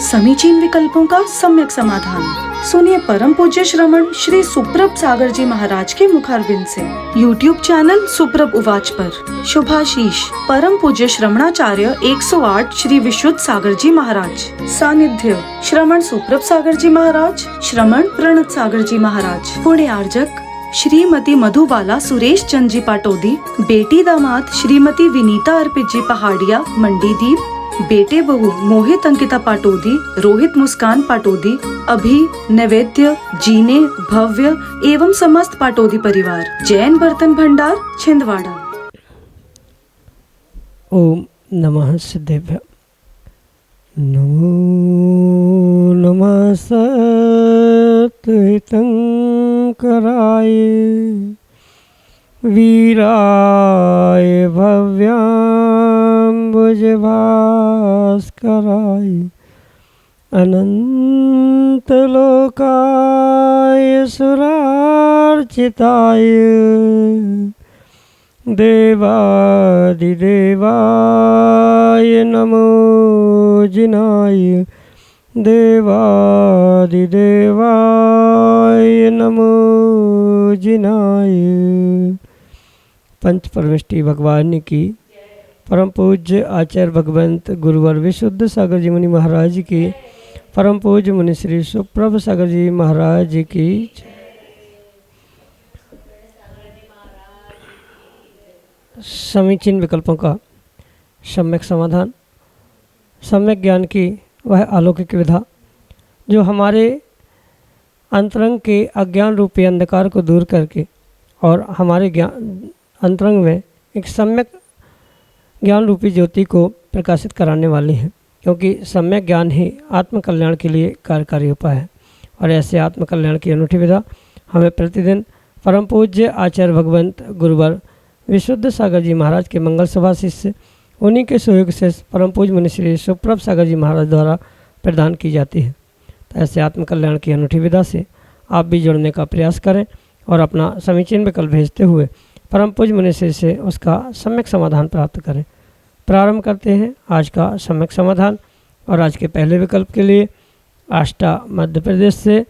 समीचीन विकल्पों का सम्यक समाधान। सुनिए परम पूज्य श्रमण श्री सुप्रभ सागर जी महाराज के मुखारबिंद से YouTube चैनल सुप्रभ उवाच पर शुभाशीष परम पूज्य श्रमणाचार्य 108 श्री विशुद्ध सागर जी महाराज। सानिध्य श्रमण सुप्रभ सागर जी महाराज, श्रमण प्रणत सागर जी महाराज। पुण्य आर्जक श्रीमती मधुबाला सुरेश चंद जी पाटोदी, बेटी दामाद श्रीमती विनीता अर्पित जी पहाड़िया मंडीदीप, बेटे बहू मोहित अंकिता पाटोदी, रोहित मुस्कान पाटोदी, अभी नैवेद्य जीने भव्य एवं समस्त पाटोदी परिवार। जैन बर्तन भंडार छिंदवाड़ा। ओम नमः सिद्धेभ्य। नमो नमः सत्हितंकराय वीराय भव्याम्बुजभास्कराय अनंतलोकाय सुरार्चिताय देवादिदेवाय नमो जिनाय देवादिदेवाय नमो जिनाय। पंच परमेष्टि भगवान की परम पूज्य आचार्य भगवंत गुरुवर विशुद्ध सागर जी मुनि महाराज की, परम पूज्य मुनि श्री सुप्रभ सागर जी महाराज की। समीचीन विकल्पों का सम्यक समाधान। सम्यक ज्ञान की वह अलौकिक विधा जो हमारे अंतरंग के अज्ञान रूपी अंधकार को दूर करके और हमारे ज्ञान अंतरंग में एक सम्यक ज्ञान रूपी ज्योति को प्रकाशित कराने वाली है, क्योंकि सम्यक ज्ञान ही आत्मकल्याण के लिए कार्यकारी उपाय है। और ऐसे आत्मकल्याण की अनूठी विधा हमें प्रतिदिन परम पूज्य आचार्य भगवंत गुरुवर विशुद्ध सागर जी महाराज के मंगल सभा शिष्य उन्हीं के सहयोग से परम पूज्य मुनि श्री सुप्रभ सागर जी महाराज द्वारा प्रदान की जाती है। तो ऐसे आत्मकल्याण की अनूठी विधा से आप भी जुड़ने का प्रयास करें और अपना समीचीन विकल्प भेजते हुए परम पूज्य मुनि श्री से उसका सम्यक समाधान प्राप्त करें। प्रारंभ करते हैं आज का सम्यक समाधान। और आज के पहले विकल्प के लिए आष्टा मध्य प्रदेश से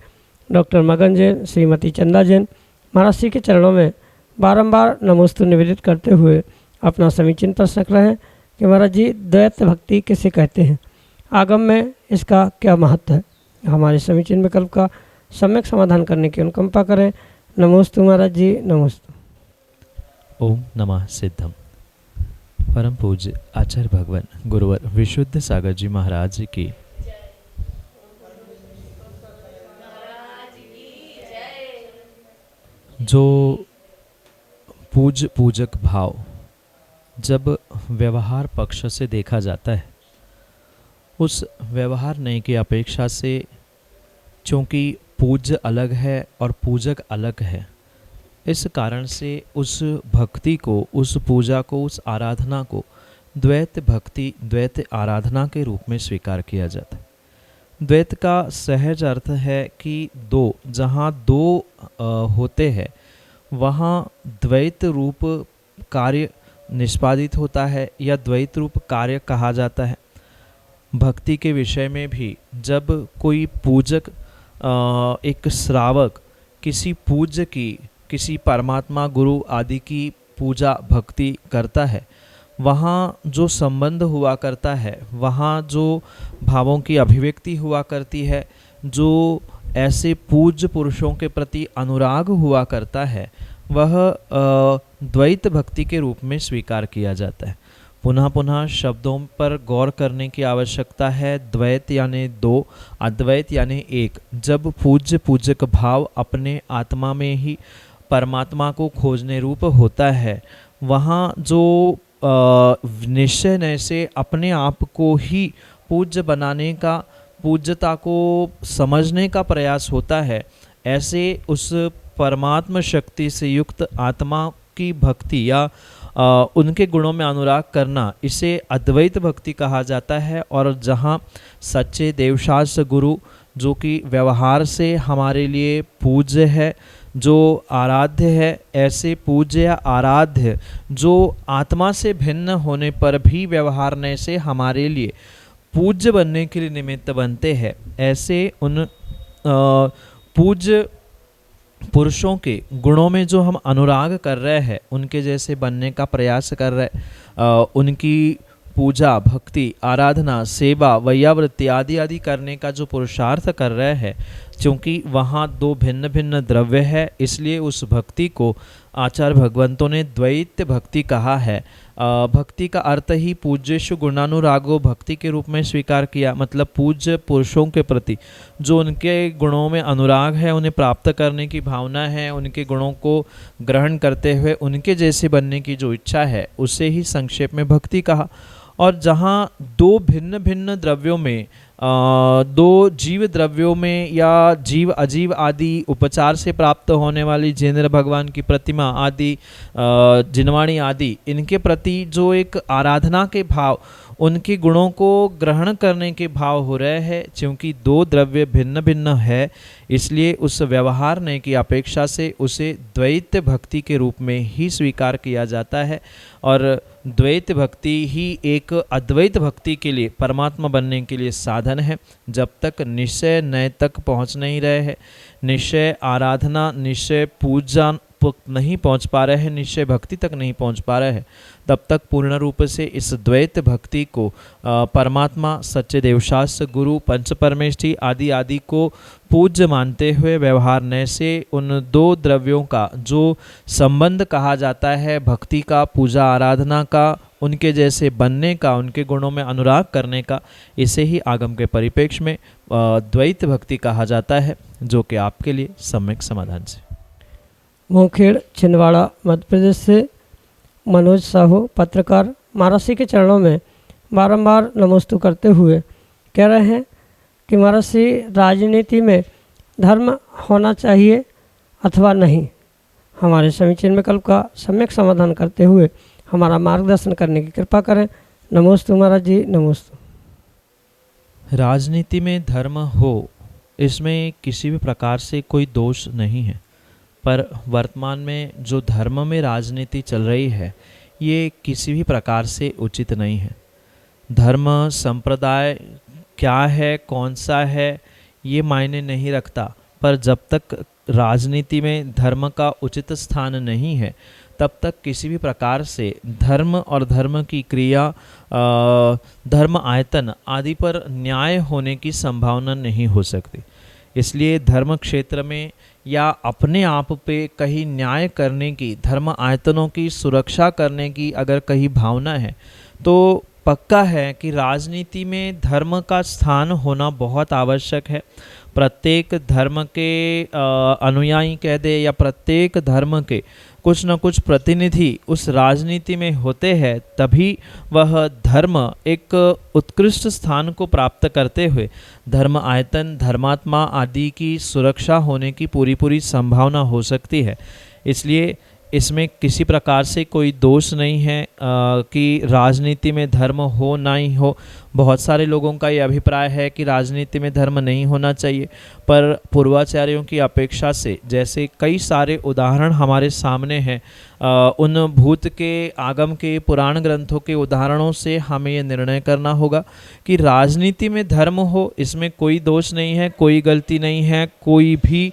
डॉक्टर मगन जैन, श्रीमती चंदा जैन महाराज श्री के चरणों में बारंबार नमोस्तु निवेदित करते हुए अपना समीचीन प्रश्न रख रहे हैं कि महाराज जी द्वैत भक्ति किसे कहते हैं, आगम में इसका क्या महत्व है। हमारे समीचीन विकल्प का सम्यक समाधान करने की अनुकंपा करें। नमोस्तु महाराज जी, नमोस्तु। ओम नमः सिद्धम। परम पूज्य आचार्य भगवान गुरुवर विशुद्ध सागर जी महाराज की जो पूजक भाव जब व्यवहार पक्ष से देखा जाता है, उस व्यवहार नय की अपेक्षा से चूँकि पूज्य अलग है और पूजक अलग है, इस कारण से उस भक्ति को, उस पूजा को, उस आराधना को द्वैत भक्ति, द्वैत आराधना के रूप में स्वीकार किया जाता है। द्वैत का सहज अर्थ है कि दो, जहाँ दो होते हैं वहाँ द्वैत रूप कार्य निष्पादित होता है या द्वैत रूप कार्य कहा जाता है। भक्ति के विषय में भी जब कोई पूजक, एक श्रावक किसी पूज्य की, किसी परमात्मा गुरु आदि की पूजा भक्ति करता है, वहाँ जो संबंध हुआ करता है, वहाँ जो भावों की अभिव्यक्ति हुआ करती है, जो ऐसे पूज्य पुरुषों के प्रति अनुराग हुआ करता है, वह द्वैत भक्ति के रूप में स्वीकार किया जाता है। पुनः पुनः शब्दों पर गौर करने की आवश्यकता है। द्वैत यानी दो, अद्वैत यानी एक। जब पूज्य पूजक भाव अपने आत्मा में ही परमात्मा को खोजने रूप होता है, वहाँ जो निश्चय नय से अपने आप को ही पूज्य बनाने का, पूज्यता को समझने का प्रयास होता है, ऐसे उस परमात्मा शक्ति से युक्त आत्मा की भक्ति या उनके गुणों में अनुराग करना, इसे अद्वैत भक्ति कहा जाता है। और जहाँ सच्चे देवशास्त्र गुरु जो कि व्यवहार से हमारे लिए पूज्य है, जो आराध्य है, ऐसे पूज्य या आराध्य जो आत्मा से भिन्न होने पर भी व्यवहारने से हमारे लिए पूज्य बनने के लिए निमित्त बनते हैं, ऐसे उन पूज्य पुरुषों के गुणों में जो हम अनुराग कर रहे हैं, उनके जैसे बनने का प्रयास कर रहे हैं, उनकी पूजा, भक्ति, आराधना, सेवा, वैयावृत्ति आदि आदि करने का जो पुरुषार्थ कर रहे हैं, क्योंकि वहाँ दो भिन्न भिन्न द्रव्य है, इसलिए उस भक्ति को आचार्य भगवंतों ने द्वैत भक्ति कहा है। भक्ति का अर्थ ही पूज्येषु गुणानुरागो भक्ति के रूप में स्वीकार किया, मतलब पूज्य पुरुषों के प्रति जो उनके गुणों में अनुराग है, उन्हें प्राप्त करने की भावना है, उनके गुणों को ग्रहण करते हुए उनके जैसे बनने की जो इच्छा है, उसे ही संक्षेप में भक्ति कहा। और जहाँ दो भिन्न भिन्न द्रव्यों में, दो जीव द्रव्यों में या जीव अजीव आदि उपचार से प्राप्त होने वाली जिनेन्द्र भगवान की प्रतिमा आदि, जिनवाणी आदि, इनके प्रति जो एक आराधना के भाव, उनके गुणों को ग्रहण करने के भाव हो रहे हैं, क्योंकि दो द्रव्य भिन्न भिन्न है, इसलिए उस व्यवहार ने की अपेक्षा से उसे द्वैत भक्ति के रूप में ही स्वीकार किया जाता है। और द्वैत भक्ति ही एक अद्वैत भक्ति के लिए, परमात्मा बनने के लिए साधन है। जब तक निश्चय नए तक पहुंच नहीं रहे हैं, निश्चय आराधना, निश्चय पूजा नहीं पहुंच पा रहे हैं, निश्चय भक्ति तक नहीं पहुंच पा रहे हैं, तब तक पूर्ण रूप से इस द्वैत भक्ति को परमात्मा, सच्चे देवशास्त्र, गुरु, पंच परमेष्ठी आदि आदि को पूज्य मानते हुए व्यवहार ने से उन दो द्रव्यों का जो संबंध कहा जाता है, भक्ति का, पूजा आराधना का, उनके जैसे बनने का, उनके गुणों में अनुराग करने का, इसे ही आगम के परिप्रेक्ष्य में द्वैत भक्ति कहा जाता है, जो कि आपके लिए सम्यक समाधान से। मोखेड़, छिंदवाड़ा, मध्य प्रदेश से मनोज साहू पत्रकार महर्षि के चरणों में बारंबार नमोस्तु करते हुए कह रहे हैं कि महर्षि, राजनीति में धर्म होना चाहिए अथवा नहीं। हमारे समीचीन विकल्प का सम्यक समाधान करते हुए हमारा मार्गदर्शन करने की कृपा करें। नमोस्तु महाराज जी, नमोस्तु। राजनीति में धर्म हो, इसमें किसी भी प्रकार से कोई दोष नहीं है, पर वर्तमान में जो धर्म में राजनीति चल रही है, ये किसी भी प्रकार से उचित नहीं है। धर्म संप्रदाय क्या है, कौन सा है, ये मायने नहीं रखता, पर जब तक राजनीति में धर्म का उचित स्थान नहीं है, तब तक किसी भी प्रकार से धर्म और धर्म की क्रिया, धर्म आयतन आदि पर न्याय होने की संभावना नहीं हो सकती। इसलिए धर्म क्षेत्र में या अपने आप पे कहीं न्याय करने की, धर्म आयतनों की सुरक्षा करने की अगर कहीं भावना है, तो पक्का है कि राजनीति में धर्म का स्थान होना बहुत आवश्यक है। प्रत्येक धर्म के अनुयायी कह दे या प्रत्येक धर्म के कुछ न कुछ प्रतिनिधि उस राजनीति में होते हैं, तभी वह धर्म एक उत्कृष्ट स्थान को प्राप्त करते हुए धर्म आयतन, धर्मात्मा आदि की सुरक्षा होने की पूरी पूरी संभावना हो सकती है। इसलिए इसमें किसी प्रकार से कोई दोष नहीं है कि राजनीति में धर्म हो ना ही हो। बहुत सारे लोगों का ये अभिप्राय है कि राजनीति में धर्म नहीं होना चाहिए, पर पूर्वाचार्यों की अपेक्षा से जैसे कई सारे उदाहरण हमारे सामने हैं, उन भूत के, आगम के, पुराण ग्रंथों के उदाहरणों से हमें ये निर्णय करना होगा कि राजनीति में धर्म हो, इसमें कोई दोष नहीं है, कोई गलती नहीं है, कोई भी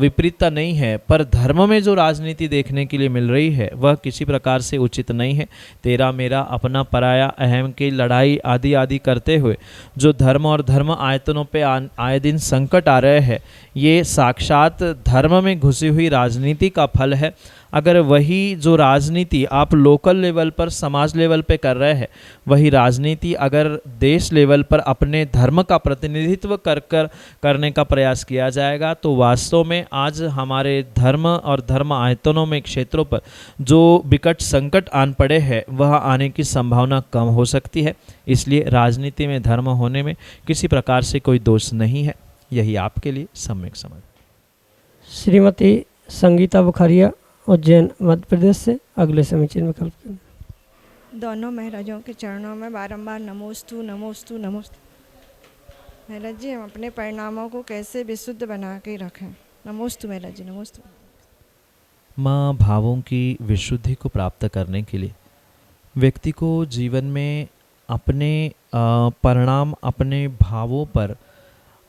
विपरीतता नहीं है, पर धर्म में जो राजनीति देखने के लिए मिल रही है वह किसी प्रकार से उचित नहीं है। तेरा मेरा, अपना पराया, अहम की लड़ाई आदि आदि करते हुए जो धर्म और धर्म आयतनों पे आए दिन संकट आ रहे हैं, ये साक्षात धर्म में घुसी हुई राजनीति का फल है। अगर वही जो राजनीति आप लोकल लेवल पर, समाज लेवल पे कर रहे हैं, वही राजनीति अगर देश लेवल पर अपने धर्म का प्रतिनिधित्व करने का प्रयास किया जाएगा, तो वास्तव में आज हमारे धर्म और धर्म आयतनों में क्षेत्रों पर जो विकट संकट आन पड़े हैं, वह आने की संभावना कम हो सकती है। इसलिए राजनीति में धर्म होने में किसी प्रकार से कोई दोष नहीं है। यही आपके लिए सम्यक समझ। श्रीमती संगीता बुखारिया, उज्जैन, मध्य प्रदेश से अगले समीचीन विकल्प। दोनों महाराजों के चरणों में बारंबार नमोस्तु नमोस्तु नमोस्तु। महाराज जी, हम अपने परिणामों को कैसे विशुद्ध बना के रखें? नमोस्तु महाराज जी, नमोस्तु। माँ, भावों की विशुद्धि को प्राप्त करने के लिए व्यक्ति को जीवन में अपने परिणाम अपने भावों पर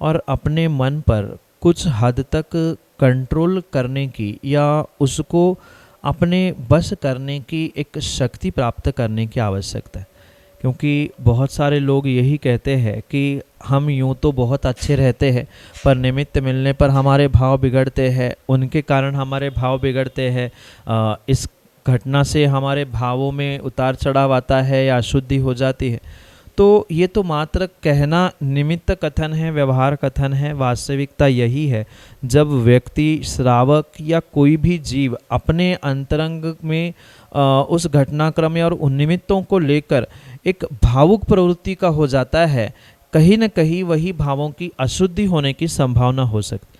और अपने मन पर कुछ हद तक कंट्रोल करने की या उसको अपने बस करने की एक शक्ति प्राप्त करने की आवश्यकता है। क्योंकि बहुत सारे लोग यही कहते हैं कि हम यूँ तो बहुत अच्छे रहते हैं पर निमित्त मिलने पर हमारे भाव बिगड़ते हैं, उनके कारण हमारे भाव बिगड़ते हैं, इस घटना से हमारे भावों में उतार चढ़ाव आता है या अशुद्धि हो जाती है। तो ये तो मात्र कहना निमित्त कथन है, व्यवहार कथन है। वास्तविकता यही है, जब व्यक्ति, श्रावक या कोई भी जीव अपने अंतरंग में उस घटनाक्रम और उन निमित्तों को लेकर एक भावुक प्रवृत्ति का हो जाता है, कहीं न कहीं वही भावों की अशुद्धि होने की संभावना हो सकती।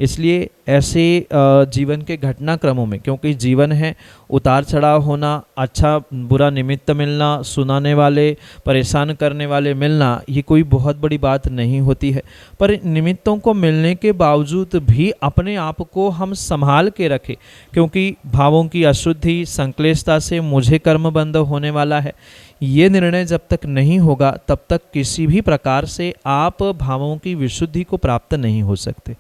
इसलिए ऐसे जीवन के घटनाक्रमों में, क्योंकि जीवन है, उतार चढ़ाव होना, अच्छा बुरा निमित्त मिलना, सुनाने वाले, परेशान करने वाले मिलना, ये कोई बहुत बड़ी बात नहीं होती है। पर निमित्तों को मिलने के बावजूद भी अपने आप को हम संभाल के रखें, क्योंकि भावों की अशुद्धि, संक्लेशता से मुझे कर्म बंध होने वाला है, ये निर्णय जब तक नहीं होगा तब तक किसी भी प्रकार से आप भावों की विशुद्धि को प्राप्त नहीं हो सकते।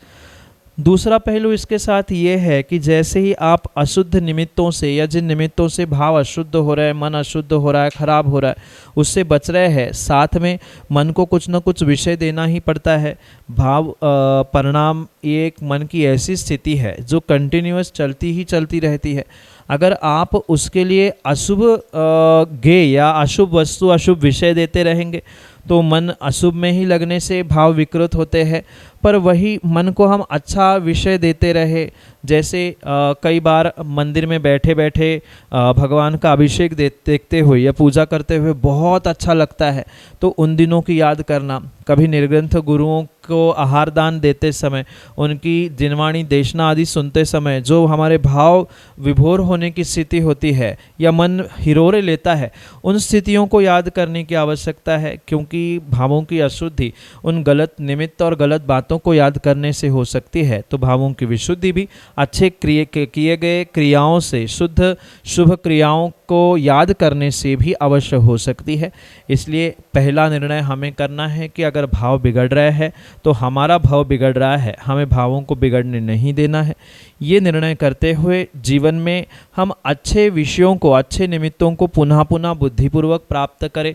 दूसरा पहलू इसके साथ ये है कि जैसे ही आप अशुद्ध निमित्तों से या जिन निमित्तों से भाव अशुद्ध हो रहा है, मन अशुद्ध हो रहा है, खराब हो रहा है, उससे बच रहे हैं, साथ में मन को कुछ न कुछ विषय देना ही पड़ता है। भाव परिणाम ये एक मन की ऐसी स्थिति है जो कंटिन्यूअस चलती ही चलती रहती है। अगर आप उसके लिए अशुभ गेय या अशुभ वस्तु, अशुभ विषय देते रहेंगे तो मन अशुभ में ही लगने से भाव विकृत होते हैं। पर वही मन को हम अच्छा विषय देते रहे, जैसे कई बार मंदिर में बैठे बैठे भगवान का अभिषेक देखते हुए या पूजा करते हुए बहुत अच्छा लगता है, तो उन दिनों की याद करना। कभी निर्ग्रंथ गुरुओं को आहार दान देते समय, उनकी दिनवाणी देशना आदि सुनते समय जो हमारे भाव विभोर होने की स्थिति होती है या मन हिरोरे लेता है, उन स्थितियों को याद करने की आवश्यकता है। क्योंकि भावों की अशुद्धि उन गलत निमित्त और गलत बातों को याद करने से हो सकती है। तो भावों की विशुद्धि भी अच्छे किए गए क्रियाओं से, शुद्ध शुभ क्रियाओं को याद करने से भी अवश्य हो सकती है। इसलिए पहला निर्णय हमें करना है कि अगर भाव बिगड़ रहा है तो हमारा भाव बिगड़ रहा है, हमें भावों को बिगड़ने नहीं देना है। ये निर्णय करते हुए जीवन में हम अच्छे विषयों को, अच्छे निमित्तों को पुनः पुनः बुद्धिपूर्वक प्राप्त करें।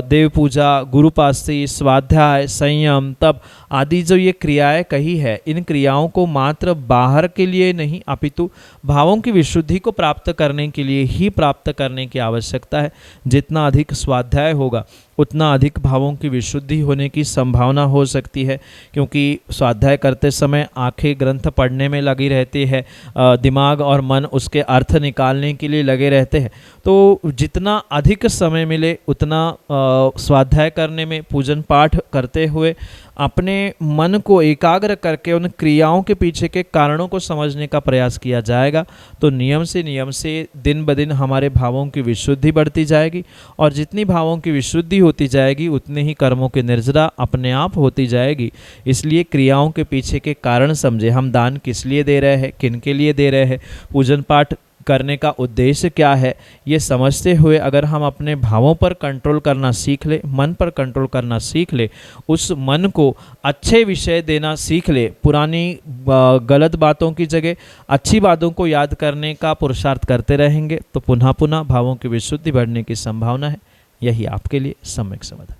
देव पूजा, गुरुपास्ती, स्वाध्याय, संयम, तप आदि जो ये क्रियाएं कही है, इन क्रियाओं को मात्र बाहर के लिए नहीं अपितु भावों की विशुद्धि को प्राप्त करने के लिए ही प्राप्त करने की आवश्यकता है। जितना अधिक स्वाध्याय होगा उतना अधिक भावों की विशुद्धि होने की संभावना हो सकती है। क्योंकि स्वाध्याय करते समय आंखें ग्रंथ पढ़ने में लगी रहती है, दिमाग और मन उसके अर्थ निकालने के लिए लगे रहते हैं। तो जितना अधिक समय मिले उतना स्वाध्याय करने में, पूजन पाठ करते हुए अपने मन को एकाग्र करके उन क्रियाओं के पीछे के कारणों को समझने का प्रयास किया जाएगा। तो नियम से दिन ब दिन हमारे भावों की विशुद्धि बढ़ती जाएगी, और जितनी भावों की विशुद्धि होती जाएगी उतने ही कर्मों की निर्जरा अपने आप होती जाएगी। इसलिए क्रियाओं के पीछे के कारण समझे, हम दान किस लिए दे रहे हैं, किन के लिए दे रहे हैं, पूजन पाठ करने का उद्देश्य क्या है, ये समझते हुए अगर हम अपने भावों पर कंट्रोल करना सीख ले, मन पर कंट्रोल करना सीख ले, उस मन को अच्छे विषय देना सीख ले, पुरानी गलत बातों की जगह अच्छी बातों को याद करने का पुरुषार्थ करते रहेंगे, तो पुनः पुनः भावों की विशुद्धि बढ़ने की संभावना है। यही आपके लिए सम्यक समाधान।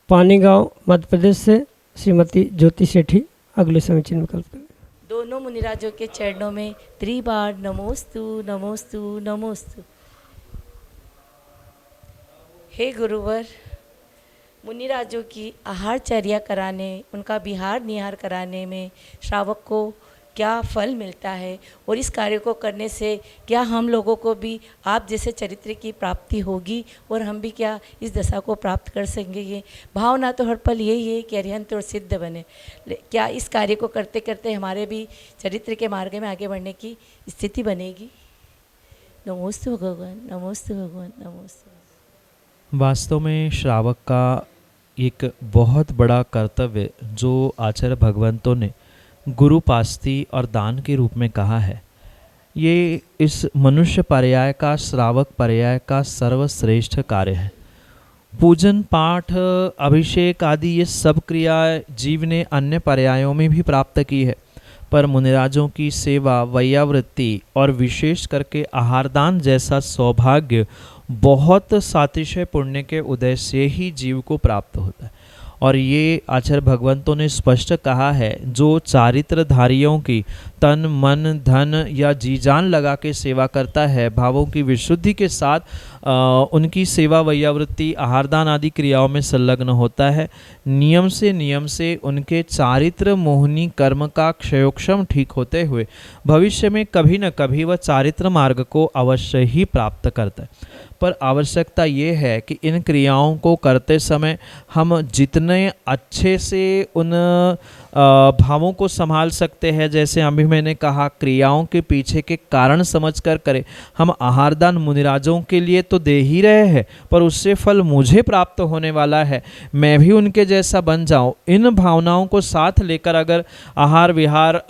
पानी गांव मध्य प्रदेश से श्रीमती ज्योति सेठी अगले समीचीन विकल्प करें। दोनों मुनिराजों के चरणों में त्रिबार नमोस्तु नमोस्तु नमोस्तु। हे गुरुवर, मुनिराजों की आहारचर्या कराने, उनका विहार निहार कराने में श्रावक को क्या फल मिलता है, और इस कार्य को करने से क्या हम लोगों को भी आप जैसे चरित्र की प्राप्ति होगी, और हम भी क्या इस दशा को प्राप्त कर सकेंगे। भावना तो हर पल यही है कि अरिहंत और सिद्ध बने। क्या इस कार्य को करते करते हमारे भी चरित्र के मार्ग में आगे बढ़ने की स्थिति बनेगी। नमोस्तु भगवान, नमोस्तु भगवान, नमोस्तु। वास्तव में श्रावक का एक बहुत बड़ा कर्तव्य जो आचार्य भगवंतों ने गुरु पास्ती और दान के रूप में कहा है, ये इस मनुष्य पर्याय का, श्रावक पर्याय का सर्वश्रेष्ठ कार्य है। पूजन पाठ अभिषेक आदि ये सब क्रियाएं जीव ने अन्य पर्यायों में भी प्राप्त की है, पर मुनिराजों की सेवा, वैयावृत्ति और विशेष करके आहारदान जैसा सौभाग्य बहुत सातिशय पुण्य के उदय से ही जीव को प्राप्त होता है। और ये आचार्य भगवंतों ने स्पष्ट कहा है, जो चारित्रधारियों की तन मन धन या जी जान लगा के सेवा करता है, भावों की विशुद्धि के साथ उनकी सेवा वैयावृत्ति आहारदान आदि क्रियाओं में संलग्न होता है, नियम से उनके चारित्र मोहनी कर्म का क्षयोक्षम ठीक होते हुए भविष्य में कभी न कभी वह चारित्र मार्ग को अवश्य ही प्राप्त करता है। पर आवश्यकता ये है कि इन क्रियाओं को करते समय हम जितने अच्छे से उन भावों को संभाल सकते हैं, जैसे अभी मैंने कहा क्रियाओं के पीछे के कारण समझकर करें। हम आहारदान मुनिराजों के लिए तो दे ही रहे हैं, पर उससे फल मुझे प्राप्त होने वाला है, मैं भी उनके जैसा बन जाऊं, इन भावनाओं को साथ लेकर अगर आहार विहार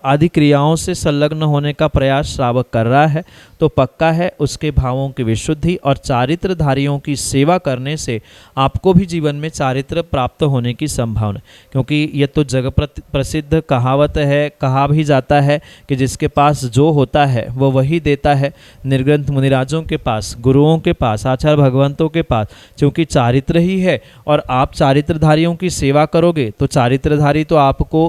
आदि क्रियाओं से संलग्न होने का प्रयास श्रावक कर रहा है तो पक्का है उसके भावों की विशुद्धि और चारित्रधारियों की सेवा करने से आपको भी जीवन में चारित्र प्राप्त होने की संभावना। क्योंकि ये तो जग प्रसिद्ध कहावत है, कहा भी जाता है कि जिसके पास जो होता है वो वही देता है। निर्ग्रंथ मुनिराजों के पास, गुरुओं के पास, आचार्य भगवंतों के पास क्योंकि चारित्र ही है और आप चारित्रधारियों की सेवा करोगे तो चारित्रधारी तो आपको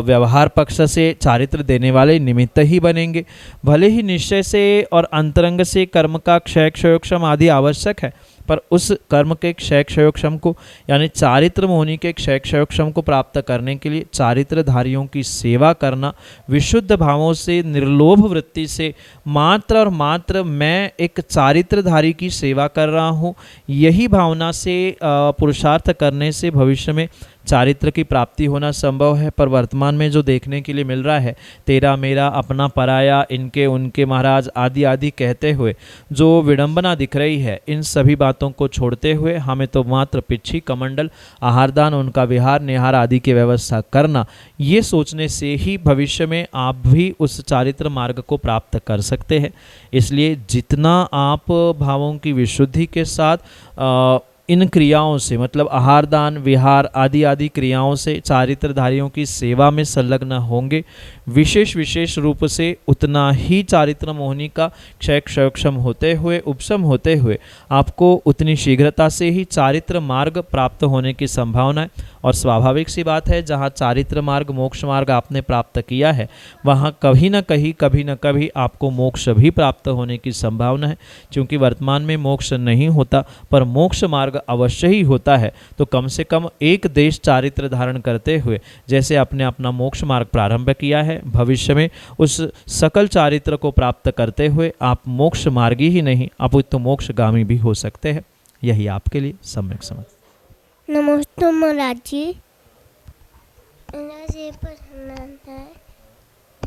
व्यवहार पक्ष से चारित्र देने वाले निमित्त ही बनेंगे। भले ही निश्चय से और अंतरंग से कर्म का क्षय क्षयोक्षम आदि आवश्यक है, पर उस कर्म के क्षय क्षयोक्षम को यानी चारित्र मोहनी के क्षय क्षयोक्षम को प्राप्त करने के लिए चारित्रधारियों की सेवा करना, विशुद्ध भावों से निर्लोभ वृत्ति से मात्र और मात्र मैं एक चारित्रधारी की सेवा कर रहा हूँ, यही भावना से पुरुषार्थ करने से भविष्य में चारित्र की प्राप्ति होना संभव है। पर वर्तमान में जो देखने के लिए मिल रहा है, तेरा मेरा अपना पराया, इनके उनके महाराज आदि आदि कहते हुए जो विडंबना दिख रही है, इन सभी बातों को छोड़ते हुए हमें तो मात्र पिच्छी कमंडल आहारदान, उनका विहार निहार आदि की व्यवस्था करना, ये सोचने से ही भविष्य में आप भी उस चारित्र मार्ग को प्राप्त कर सकते हैं। इसलिए जितना आप भावों की विशुद्धि के साथ इन क्रियाओं से मतलब आहारदान विहार आदि आदि क्रियाओं से चारित्रधारियों की सेवा में संलग्न होंगे, विशेष रूप से उतना ही चारित्र मोहनी का क्षय क्षयोक्षम होते हुए उपशम होते हुए आपको उतनी शीघ्रता से ही चारित्र मार्ग प्राप्त होने की संभावना है। और स्वाभाविक सी बात है, जहाँ चारित्र मार्ग मोक्ष मार्ग आपने प्राप्त किया है वहाँ कभी न कभी आपको मोक्ष भी प्राप्त होने की संभावना है। क्योंकि वर्तमान में मोक्ष नहीं होता पर मोक्ष मार्ग अवश्य ही होता है, तो कम से कम एक देश चारित्र धारण करते हुए जैसे आपने अपना मोक्ष मार्ग प्रारंभ किया है, भविष्य में उस सकल चारित्र को प्राप्त करते हुए आप मोक्ष मार्गी ही नहीं अपितु तो मोक्षगामी भी हो सकते हैं। यही आपके लिए सम्यक समझ। नमस्ते महाराज जी, मुझे पसंद आता है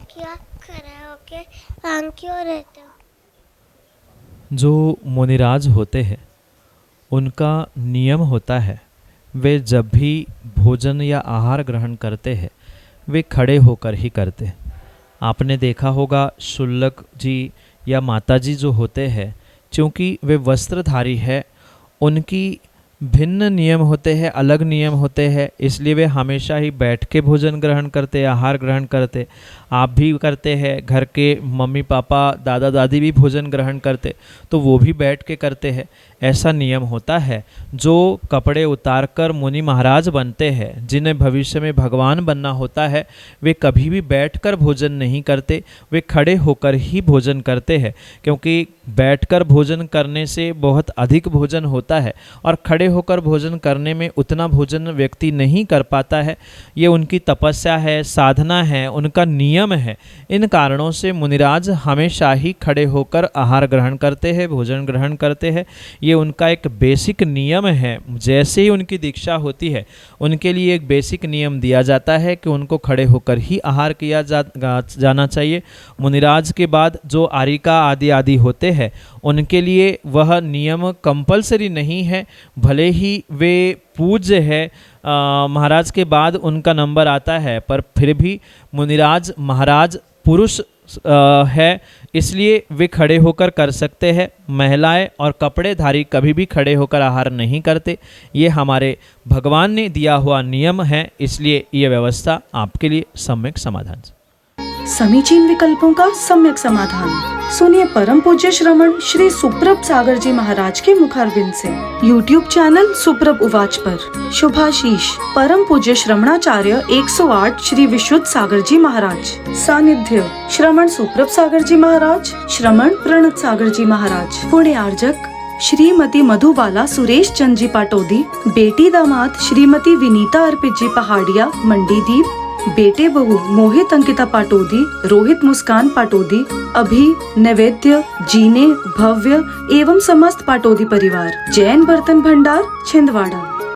कि आप खड़े होके काम क्यों रहते हो। जो मुनिराज होते हैं उनका नियम होता है, वे जब भी भोजन या आहार ग्रहण करते हैं वे खड़े होकर ही करते हैं। आपने देखा होगा शुल्लक जी या माता जी जो होते हैं, क्योंकि वे वस्त्रधारी है, उनकी भिन्न नियम होते हैं, अलग नियम होते हैं, इसलिए वे हमेशा ही बैठ के भोजन ग्रहण करते, आहार ग्रहण करते। आप भी करते हैं, घर के मम्मी पापा दादा दादी भी भोजन ग्रहण करते तो वो भी बैठ के करते हैं। ऐसा नियम होता है। जो कपड़े उतारकर मुनि महाराज बनते हैं, जिन्हें भविष्य में भगवान बनना होता है, वे कभी भी बैठकर भोजन नहीं करते, वे खड़े होकर ही भोजन करते हैं। क्योंकि बैठकर भोजन करने से बहुत अधिक भोजन होता है और खड़े होकर भोजन करने में उतना भोजन व्यक्ति नहीं कर पाता है। ये उनकी तपस्या है, साधना है, उनका नियम है। इन कारणों से मुनिराज हमेशा ही खड़े होकर आहार ग्रहण करते हैं, भोजन ग्रहण करते हैं। ये उनका एक बेसिक नियम है। जैसे ही उनकी दीक्षा होती है उनके लिए एक बेसिक नियम दिया जाता है कि उनको खड़े होकर ही आहार किया जाना चाहिए। मुनिराज के बाद जो आरिका आदि आदि होते हैं उनके लिए वह नियम कंपलसरी नहीं है, भले ही वे पूज्य है, महाराज के बाद उनका नंबर आता है, पर फिर भी मुनिराज महाराज पुरुष है, इसलिए वे खड़े होकर कर सकते हैं। महिलाएं और कपड़ेधारी कभी भी खड़े होकर आहार नहीं करते। ये हमारे भगवान ने दिया हुआ नियम है, इसलिए ये व्यवस्था आपके लिए सम्यक समाधान। समीचीन विकल्पों का सम्यक समाधान सुनिए परम पूज्य श्रमण श्री सुप्रभ सागर जी महाराज के मुखारविंद से। YouTube चैनल सुप्रभ उवाच पर शुभाशीष परम पूज्य श्रमणाचार्य 108 श्री विशुद्ध सागर जी महाराज। सानिध्य श्रमण सुप्रभ सागर जी महाराज, श्रमण प्रणत सागर जी महाराज। पुण्य आर्जक श्रीमती मधुबाला सुरेश चंद जी पाटोदी, बेटी दामाद श्रीमती विनीता अर्पित जी पहाड़िया मंडीदीप, बेटे बहू मोहित अंकिता पाटोदी, रोहित मुस्कान पाटोदी, अभी नैवेद्य जीने भव्य एवं समस्त पाटोदी परिवार, जैन बर्तन भंडार छिंदवाड़ा।